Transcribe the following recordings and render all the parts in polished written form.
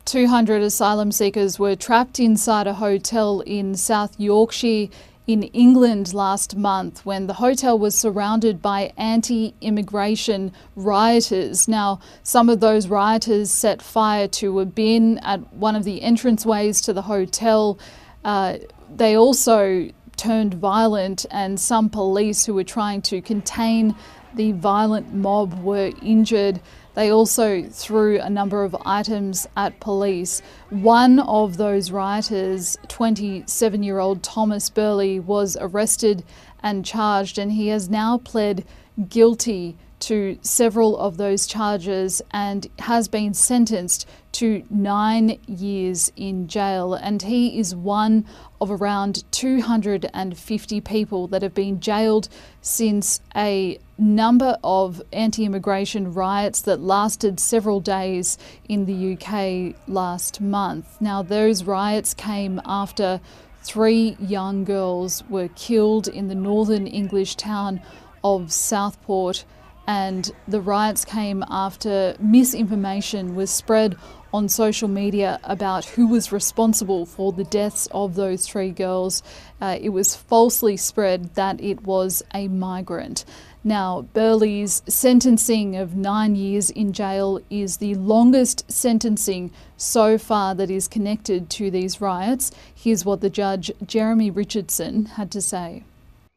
200 asylum seekers were trapped inside a hotel in South Yorkshire in England last month when the hotel was surrounded by anti-immigration rioters. Now, some of those rioters set fire to a bin at one of the entranceways to the hotel. They also turned violent, and some police who were trying to contain the violent mob were injured. They also threw a number of items at police. One of those rioters, 27-year-old Thomas Burley, was arrested and charged, and he has now pled guilty to several of those charges and has been sentenced to 9 years in jail. And he is one of around 250 people that have been jailed since a number of anti-immigration riots that lasted several days in the UK last month. Now, those riots came after 3 young girls were killed in the northern English town of Southport, and the riots came after misinformation was spread on social media about who was responsible for the deaths of those 3 girls. It was falsely spread that it was a migrant. Now, Burley's sentencing of 9 years in jail is the longest sentencing so far that is connected to these riots. Here's what the judge, Jeremy Richardson, had to say.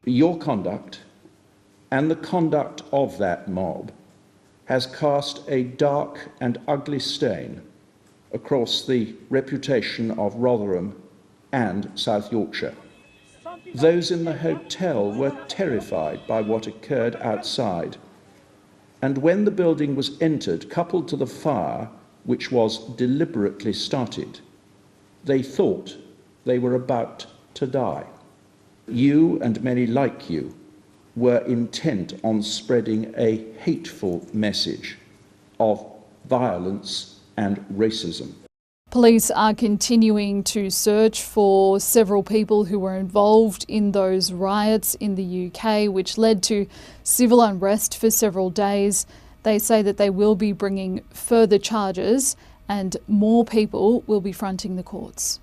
Your conduct and the conduct of that mob has cast a dark and ugly stain across the reputation of Rotherham and South Yorkshire. Those in the hotel were terrified by what occurred outside, and when the building was entered, coupled to the fire, which was deliberately started, they thought they were about to die. You and many like you were intent on spreading a hateful message of violence and racism. Police are continuing to search for several people who were involved in those riots in the UK, which led to civil unrest for several days. They say that they will be bringing further charges and more people will be fronting the courts.